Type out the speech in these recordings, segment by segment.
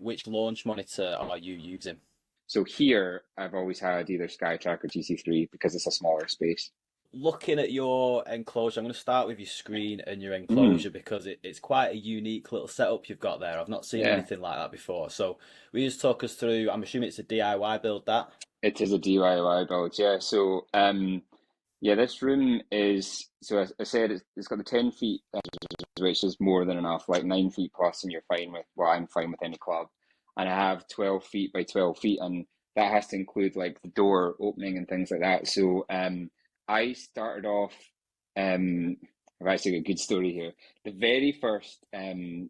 which launch monitor are you using? So here, I've always had either SkyTrack or GC3 because it's a smaller space. Looking at your enclosure, I'm going to start with your screen and your Mm, enclosure because it's quite a unique little setup you've got there. I've not seen yeah, anything like that before. So will you just talk us through, I'm assuming it's a DIY build that? it is a DIY build. Yeah, so yeah, this room is so as I said, it's got the 10 feet, which is more than enough, like 9 feet plus, and you're fine with. Well, I'm fine with any club, and I have 12 feet by 12 feet, and that has to include like the door opening and things like that. So I started off. Um, I've actually got a good story here. The very first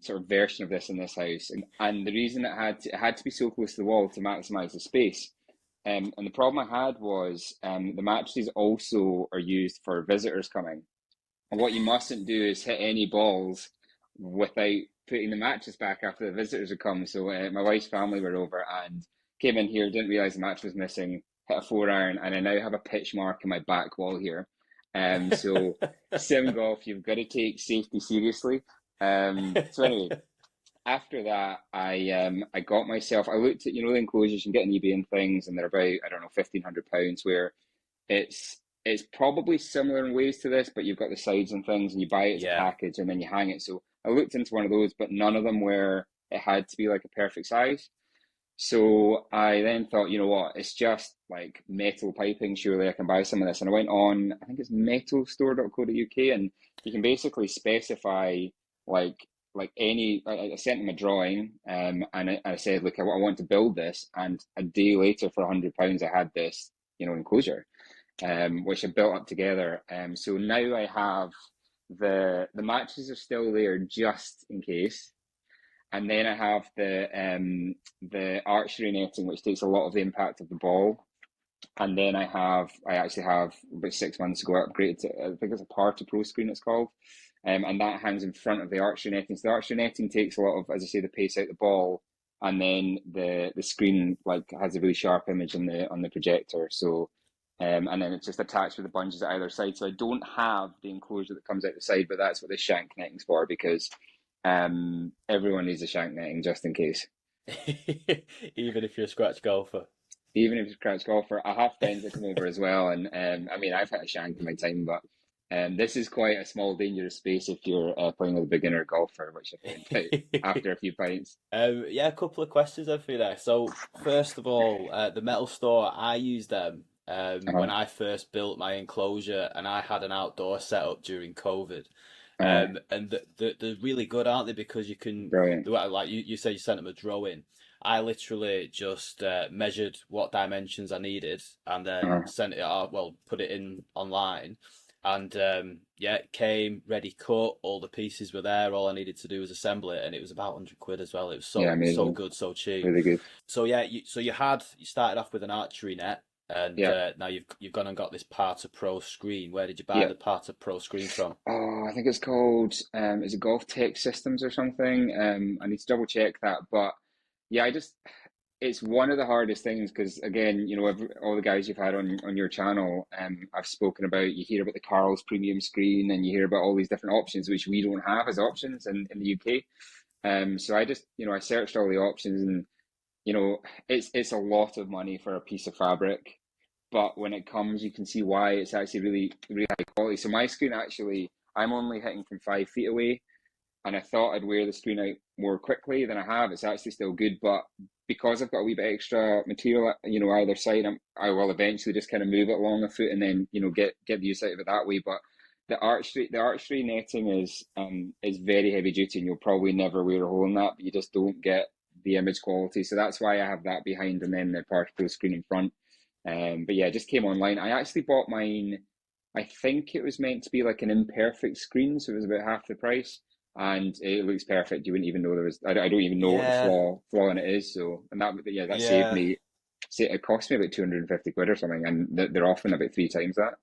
sort of version of this in this house, and the reason it had to be so close to the wall to maximize the space. And the problem I had was the mattresses also are used for visitors coming. And what you mustn't do is hit any balls without putting the mattress back after the visitors have come. So my wife's family were over and came in here, didn't realize the mattress was missing, hit a 4 iron, and I now have a pitch mark in my back wall here. So sim golf, you've got to take safety seriously. So anyway, after that, I got myself. I looked at the enclosures you can get on eBay and things, and they're about I don't know £1,500. Where it's probably similar in ways to this, but you've got the sides and things, and you buy it as a Yeah. package and then you hang it. So I looked into one of those, but none of them were. It had to be like a perfect size. So I then thought, you know what, it's just like metal piping. Surely I can buy some of this. And I went on, I think it's metalstore.co.uk, and you can basically specify like any. I sent them a drawing, and I said, look, I want to build this, and a day later, for £100, I had this, enclosure, which I built up together. So now I have the matches are still there just in case. And then I have the archery netting, which takes a lot of the impact of the ball. And then I actually have about 6 months ago upgraded to, I think it's a Party Pro screen it's called. And that hangs in front of the archery netting. So the archery netting takes a lot of, as I say, the pace out the ball, and then the screen like has a really sharp image on the projector. So and then it's just attached with the bungees at either side. So I don't have the enclosure that comes out the side, but that's what the shank netting's for because everyone needs a shank netting just in case. Even if you're a scratch golfer. Even if it's a crouch golfer, I have friends that come over as well, and I mean I've hit a shank in my time, but this is quite a small, dangerous space if you're playing with a beginner golfer, which I found out after a few pints. Yeah, a couple of questions then for you there. So, first of all, the metal store, I used them when Uh-huh. I first built my enclosure and I had an outdoor setup during COVID. Uh, And they're really good, aren't they? Because you can, Brilliant. like you said, you sent them a drawing. I literally just measured what dimensions I needed and then Uh-huh. sent it out, well, put it in online. And yeah, it came ready cut. All the pieces were there. All I needed to do was assemble it, and it was about 100 quid as well. It was Yeah, so amazing. good, so cheap. Really good. So yeah, you started off with an archery net, and Yeah. now you've gone and got this Parter Pro screen. Where did you buy Yeah. the Parter Pro screen from? Oh, I think it's called is it Golf Tech Systems or something? I need to double check that, but yeah, it's one of the hardest things because again, all the guys you've had on your channel, I've spoken about. You hear about the Carl's premium screen, and you hear about all these different options which we don't have as options in the UK. So I just, I searched all the options, and you know, it's a lot of money for a piece of fabric, but when it comes, you can see why it's actually really, really high quality. So my screen actually, I'm only hitting from 5 feet away, and I thought I'd wear the screen out more quickly than I have. It's actually still good, but because I've got a wee bit extra material, either side, I will eventually just kind of move it along a foot and then, get the use out of it that way. But the archery netting is very heavy duty, and you'll probably never wear a hole in that, but you just don't get the image quality. So that's why I have that behind and then the particle screen in front. But yeah, it just came online. I actually bought mine. I think it was meant to be like an imperfect screen, so it was about half the price, and it looks perfect. You wouldn't even know there was. I don't even know what the Yeah, flaw in it is. So, and that saved yeah. me. Say it cost me about 250 quid or something, and they're often about three times that.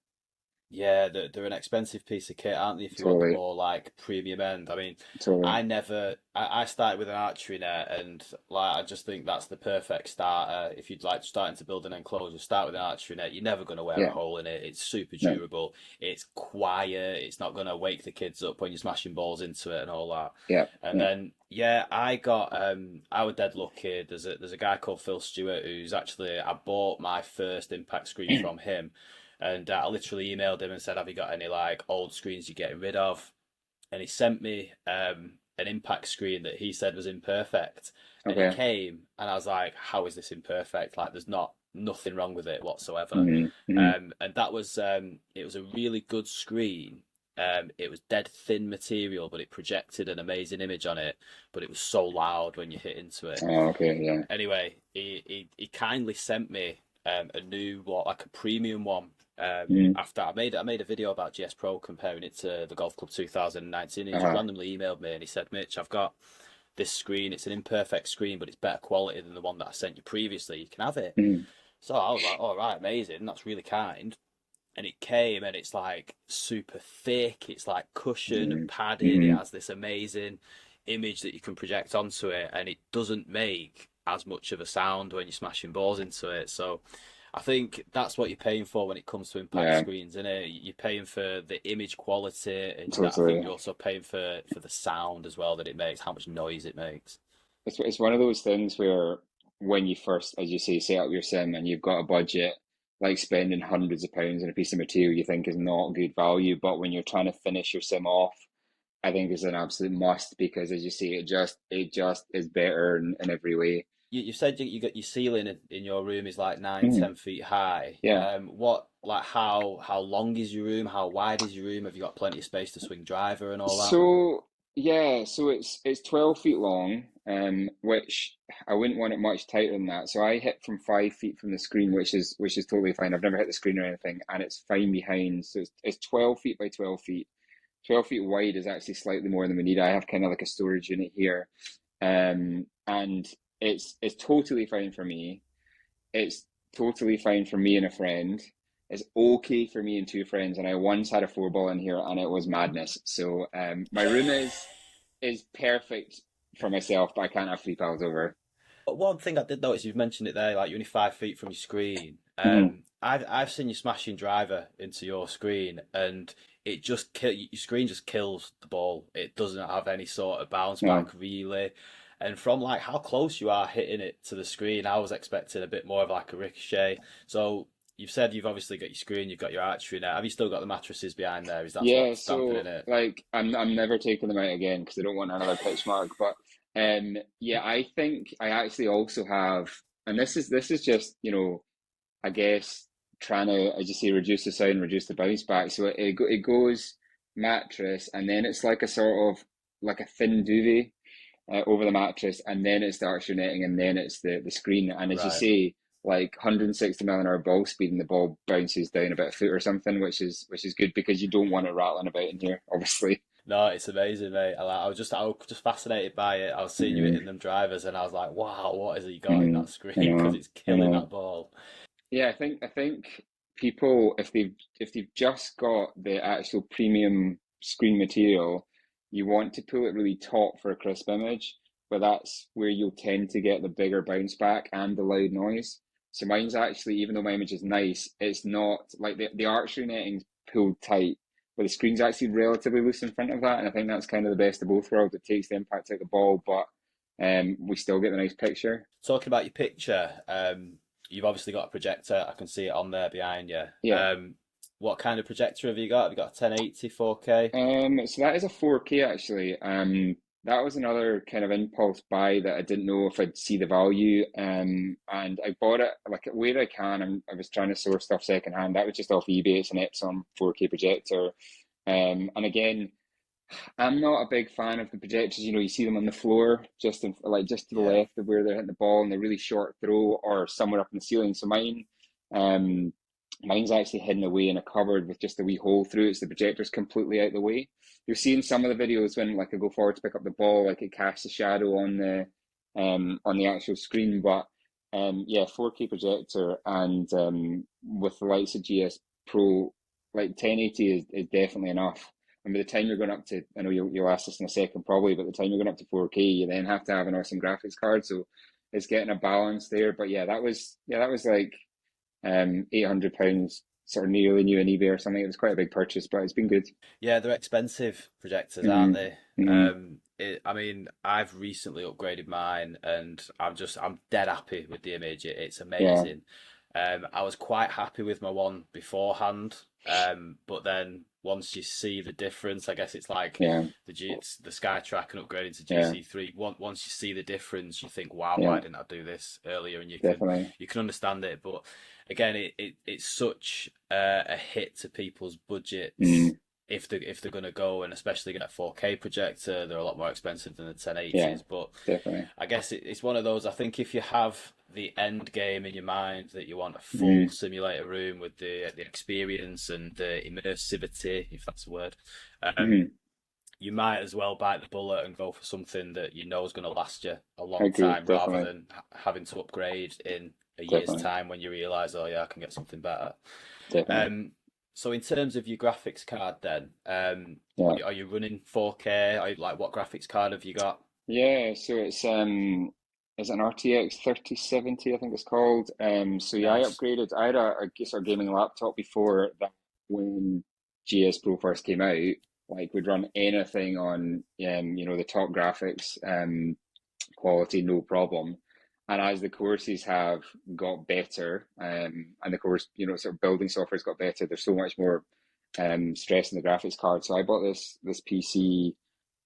Yeah, they're an expensive piece of kit, aren't they? If you want the Totally, more like premium end. I mean, totally. I started with an archery net, and like I just think that's the perfect starter. If you'd like starting to build an enclosure, start with an archery net. You're never going to wear a Yeah, hole in it. It's super no, durable. It's quiet. It's not going to wake the kids up when you're smashing balls into it and all that. yeah, And yeah. then yeah, I was dead lucky. There's a guy called Phil Stewart who's actually I bought my first impact screen from him, and I literally emailed him and said, "Have you got any like old screens you're getting rid of?" And he sent me an impact screen that he said was imperfect, and it Okay. came, and I was like, "How is this imperfect? Like, there's nothing wrong with it whatsoever." Hmm. And that was it was a really good screen. It was dead thin material, but it projected an amazing image on it. But it was so loud when you hit into it. Oh, okay, yeah. Anyway, he kindly sent me a new what like a premium one. Mm. After I made a video about GS Pro comparing it to the Golf Club 2019. And he just Uh-huh. randomly emailed me and he said, "Mitch, I've got this screen. It's an imperfect screen, but it's better quality than the one that I sent you previously. You can have it." Mm. So I was like, "All right, amazing. That's really kind." And it came and it's like super thick. It's like cushion and Mm. padded. It Mm. has this amazing image that you can project onto it, and it doesn't make as much of a sound when you're smashing balls into it. So I think that's what you're paying for when it comes to impact Yeah, screens, isn't it? You're paying for the image quality, and that I think totally. you're also paying for the sound as well that it makes, how much noise it makes. It's one of those things where when you first, as you say, set up your sim and you've got a budget, like spending hundreds of pounds on a piece of material you think is not good value, but when you're trying to finish your sim off, I think it's an absolute must because, as you say, it just is better in every way. You said you got your ceiling in your room is like nine, Mm. 10 feet high. Yeah. What like how long is your room? How wide is your room? Have you got plenty of space to swing driver and all that? So yeah, so it's 12 feet long, which I wouldn't want it much tighter than that. So I hit from 5 feet from the screen, which is totally fine. I've never hit the screen or anything, and it's fine behind. So it's 12 feet by 12 feet. 12 feet wide is actually slightly more than we need. I have kind of like a storage unit here, and it's totally fine for me. It's totally fine for me and a friend. It's okay for me and two friends. And I once had a four ball in here and it was madness. So my room is perfect for myself, but I can't have three pals over. But one thing I did notice, you've mentioned it there, like you're only 5 feet from your screen. Mhm. I've seen you smashing driver into your screen, and your screen just kills the ball. It doesn't have any sort of bounce back No. really. And from like how close you are hitting it to the screen, I was expecting a bit more of like a ricochet. So you've said you've obviously got your screen, you've got your archery net. Have you still got the mattresses behind there? Is that Yeah, what's dampening so it? like I'm never taking them out again because I don't want another pitch mark. But yeah, I think I actually also have, and this is just, I guess trying to, as you say, reduce the sound, reduce the bounce back. So it goes mattress, and then it's like a sort of like a thin duvet over the mattress, and then it starts your netting, and then it's the screen. And as you Right. say, like 160 mile an hour ball speed, and the ball bounces down about a foot or something, which is good because you don't want it rattling about in here, obviously. No, it's amazing, mate. I was just fascinated by it. I was seeing you Mm-hmm. hitting them drivers, and I was like, "Wow, what has he got in Mm-hmm. that screen?" I Because know, it's I killing know. that ball. Yeah, I think people, if they've just got the actual premium screen material, you want to pull it really taut for a crisp image, but that's where you'll tend to get the bigger bounce back and the loud noise. So mine's actually, even though my image is nice, it's not like the archery netting's pulled tight, but the screen's actually relatively loose in front of that, and I think that's kind of the best of both worlds. It takes the impact out of the ball, but we still get the nice picture. Talking about your picture, you've obviously got a projector. I can see it on there behind you. Yeah. What kind of projector have you got? Have you got a 1080 4K? So that is a 4K actually. That was another kind of impulse buy that I didn't know if I'd see the value. And I bought it like where I can. I was trying to source stuff secondhand. That was just off eBay. It's an Epson 4K projector. And again, I'm not a big fan of the projectors. You see them on the floor, just to the Yeah. left of where they're hitting the ball, and they're really short throw, or somewhere up in the ceiling. So um, mine's actually hidden away in a cupboard with just a wee hole through it. So the projector's completely out the way. You're seeing some of the videos when like I go forward to pick up the ball, like it casts a shadow on the actual screen. But yeah, 4K projector, and with the likes of GS Pro, like 1080 is definitely enough. And by the time you're going up to, I know you'll ask this in a second probably, but the time you're going up to 4K, you then have to have an awesome graphics card. So it's getting a balance there. But that was like £800 sort of nearly new on eBay or something. It was quite a big purchase, but it's been good. Yeah, they're expensive projectors, aren't Mm-hmm. they? Mm-hmm. I mean, I've recently upgraded mine, and I'm dead happy with the image. It's Yeah, amazing. I was quite happy with my one beforehand, but then once you see the difference, I guess it's like yeah, it's the Skytrack and upgrading to yeah, GC3. Once you see the difference, you think, "Wow, yeah, why didn't I do this earlier?" And definitely. you can understand it, but again, it's such a hit to people's budgets Mm, if they're going to go and especially get a 4K projector. They're a lot more expensive than the yeah, 1080s, but definitely. I guess it's one of those. I think if you have the end game in your mind that you want a full Mm, simulator room with the experience and the immersivity, if that's a word, um, mm, you might as well bite the bullet and go for something that you know is going to last you a I long agree, time, rather definitely, than having to upgrade in a year's definitely, time when you realise, oh yeah, I can get something better. definitely. Um, so in terms of your graphics card, then, Yeah. are you running 4K? Like, what graphics card have you got? Yeah, so it's an RTX 3070, I think it's called. So yeah, I Nice. upgraded. I had a sort of gaming laptop before that when GS Pro first came out. Like would run anything on the top graphics quality, no problem. And as the courses have got better, and the course, sort of building software's got better, there's so much more stress in the graphics card. So I bought this PC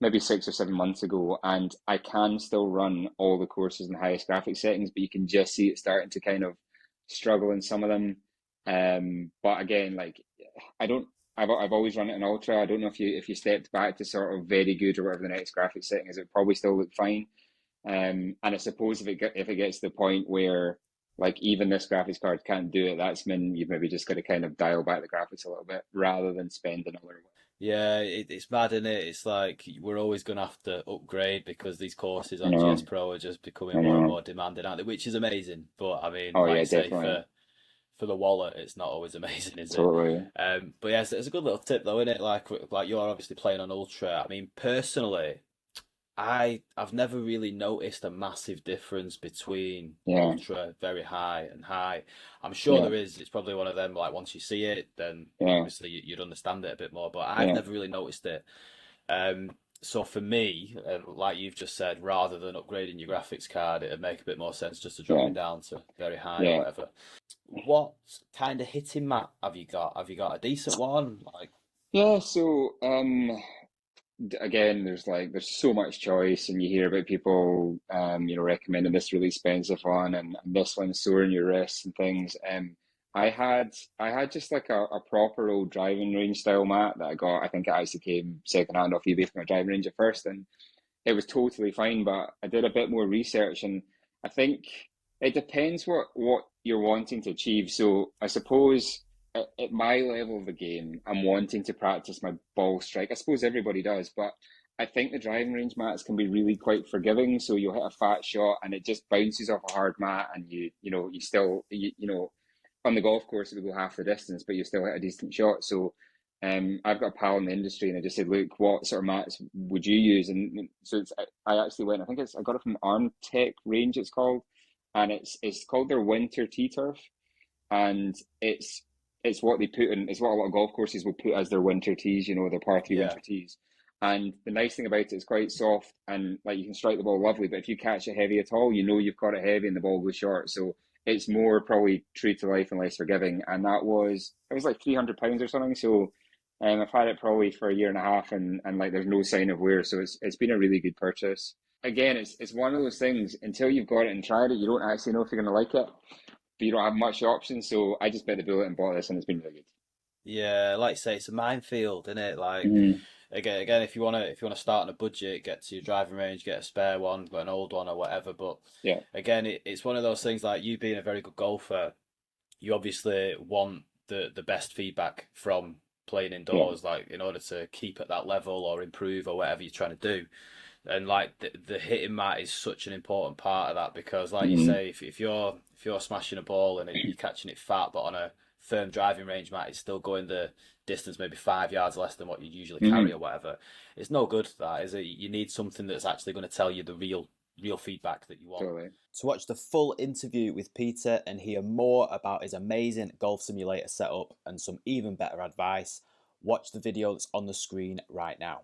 maybe 6 or 7 months ago, and I can still run all the courses in the highest graphics settings, but you can just see it starting to kind of struggle in some of them. But again, like I don't. I've always run it in ultra. I don't know if you stepped back to sort of very good or whatever the next graphics setting is, it probably still look fine. And I suppose if it gets to the point where like even this graphics card can't do it, that's when you've maybe just got to kind of dial back the graphics a little bit rather than spend another. Yeah, it's mad, isn't it? It's like we're always going to have to upgrade because these courses I on GS know, Pro are just becoming I more and know. more demanding, aren't they? Which is amazing. But I mean, Oh like yeah, you say, definitely, for the wallet, it's not always amazing, is it? totally. But yeah, it's a good little tip though, isn't it? Like you're obviously playing on Ultra. I mean, personally, I've never really noticed a massive difference between Yeah, ultra, very high, and high. I'm sure yeah, there is. It's probably one of them. Like once you see it, then yeah, obviously you'd understand it a bit more. But I've yeah, never really noticed it. So for me, like you've just said, rather than upgrading your graphics card, it'd make a bit more sense just to drop yeah, it down to very high or yeah. whatever. What kind of hitting map have you got? Have you got a decent one? Like, Yeah, so again, there's so much choice, and you hear about people, recommending this really expensive one and this one's sore in your wrists and things. I had just like a proper old driving range style mat that I got. I think it actually came secondhand off eBay from a driving range at first, and it was totally fine. But I did a bit more research, and I think it depends what you're wanting to achieve. So I suppose at my level of the game, I'm wanting to practice my ball strike. I suppose everybody does, but I think the driving range mats can be really quite forgiving. So you'll hit a fat shot and it just bounces off a hard mat, and you still on the golf course it would go half the distance, but you still hit a decent shot. So I've got a pal in the industry, and I just said, "Look, what sort of mats would you use?" And so I actually went. I got it from Arm Tech Range. It's called, and it's called their Winter Tee Turf, and it's what they put in. It's what a lot of golf courses will put as their winter tees. Their par 3 yeah. winter tees. And the nice thing about it is quite soft, and like you can strike the ball lovely. But if you catch it heavy at all, you've got it heavy, and the ball goes short. So it's more probably true to life and less forgiving. And it was like £300 or something. So I've had it probably for a year and a half, and like there's no sign of wear. So it's been a really good purchase. Again, it's one of those things. Until you've got it and tried it, you don't actually know if you're going to like it, but you don't have much options. So I just bit the bullet and bought this, and it's been really Yeah, like you say, it's a minefield, isn't it? good. Like again, if you wanna start on a budget, get to your driving range, get a spare one, got an old one or whatever. But Yeah, again, it's one of those things like you being a very good golfer, you obviously want the best feedback from playing yeah, indoors, like in order to keep at that level or improve or whatever you're trying to do. And like the hitting mat is such an important part of that because, like you mm, say, if you're smashing a ball and you're catching it fat, but on a firm driving range, Matt, is still going the distance maybe 5 yards less than what you usually carry Hmm. or whatever. It's no good, that is it? You need something that's actually going to tell you the real feedback that you want. Totally. To watch the full interview with Peter and hear more about his amazing golf simulator setup and some even better advice, watch the video that's on the screen right now.